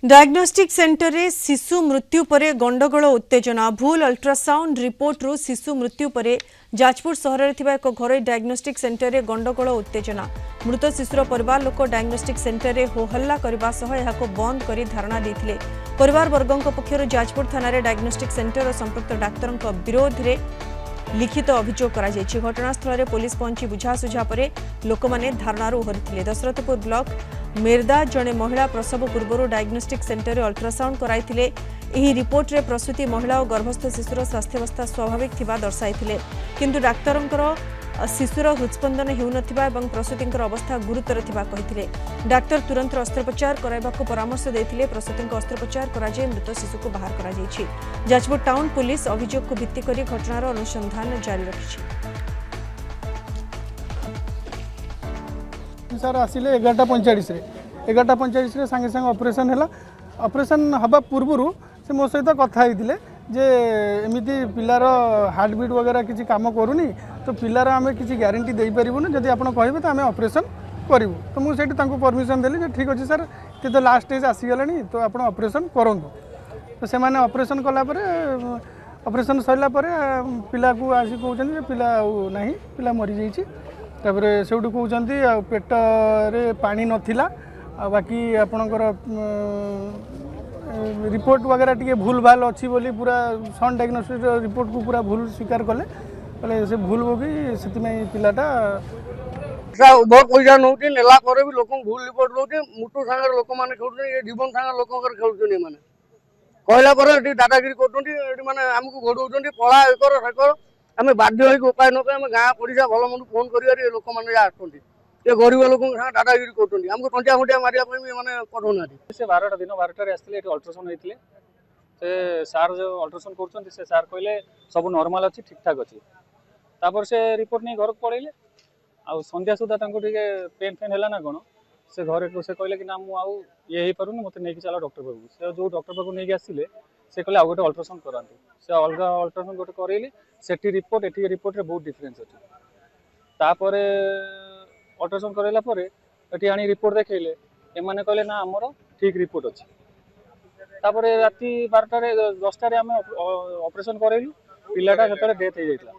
diagnostic centre रे शिशु मृत्यु परे गंडगोल उत्तेजना भूल अल्ट्रासाउंड रिपोर्ट रु शिशु मृत्यु परे जाजपुर सहर में एक घर डायग्नोस्टिक सेंटर रे गंडगोल उत्तेजना मृत शिशुर परिवार लोक डायग्नोस्टिक सेंटर रे होहल्ला करने सह बंद कर धारणा देते परिवार वर्गों पक्षर जाजपुर थाना डायग्नोस्टिक सेंटर और संपृक्त डाक्तर विरोध में लिखित अभियोग घटनास्थल में पुलिस पहुंची बुझासुझा पर लोक मैंने धारणार ओहरी दशरथपुर ब्लॉक मेरदा जड़े महिला प्रसव पूर्व डायग्नोस्टिक सेंटर में अल्ट्रासाउंड कराई रिपोर्ट रे प्रसूति महिला और गर्भस्थ शिशुर स्वास्थ्यावस्था स्वाभाविक थिबा दर्शाई किंतु डाक्तरंकर शिशुर हृदस्पंदन हेउनथिबा एवं प्रसूतिंकर अवस्था गुरुतर थिबा कहिथिले डाक्तर तुरंत अस्त्रोपचार कराइबाकू परामर्श देथिले प्रसूतिंक अस्त्रोपचार कराजे मृत शिशु को बाहर करा जायछि जाजपुर टाउन पुलिस अभियोग को भित्ति करी घटनार अनुसंधान जारी रखिछि सर आसिले 11:45 रे संगे संगे ऑपरेशन हैला ऑपरेशन हबा पूर्व से मो सहित कथा होइतिले जे एमिति पिलार हार्ट बीट वगैरह किसी काम करूनी तो पिलार आमे किसी ग्यारंटी दे परिबुन जदि आपण कहबे तो आमे ऑपरेशन करिवु तो मु सेठी तांको परमिशन देली जे ठीक अछि सर ते तो लास्ट स्टेज आसी गलानी तो आपण ऑपरेशन करंतु तो से माने ऑपरेशन कला परे ऑपरेशन सरिला परे पिला को आसी कहउछन जे पिला नाही पिला मरि जाईछि तापर सेउडु कहउछन्ती पेट रे पानी नथिला बाकी आपणकर रिपोर्ट वगैरह टी भूल भाल अच्छी बोली पूरा सन डायग्नोस्टिक रिपोर्ट को पूरा भूल स्वीकार कले से भूल हो गई से पिलाटा बहुत पैसा नौ नेला भी लोक भूल रिपोर्ट नौ मृत्यु सांगे लोक मैंने खेल जीवन सांगे लोक खेलुन मैंने कहला दादागिरी करमको घोड़े पढ़ा एकर सेकर आम बाध्य उपाय न आम गाँ पड़िशा भल मन फोन कर लोक मैंने आसुँच ये गरीब लोक दादागिरी करमको टंटिया फंटिया मारे मैंने पठाऊना से 12टा दिन 12टार आसते अल्ट्रासाउंड होते से सार जो अल्ट्रासाउंड कर सार कहले सब नॉर्मल अच्छी ठीक ठाक अच्छी तापर से रिपोर्ट नहीं घर को पड़े आ संध्या सुधा पेन फेन है ना कौन से घर से कहले कि ना मुझे ये पार मत नहीं चल डॉक्टर पाक से जो डॉक्टर पाक नहीं आसिले से कहले गोटे अल्ट्रासाउंड करातु से अलग अल्ट्रासाउंड गोटे करैली सेठी रिपोर्ट एठी रिपोर्ट रे बहुत डिफरेंस अच्छी तापर अल्ट्रासाउंड कराइला परे एठी आनी रिपोर्ट देखैले एमाने कहले ना हमर ठीक रिपोर्ट अच्छी तापर राति 12टा 10टा आम ऑपरेशन करैलु पिलाटा सेतरे डेथ हो जाइतला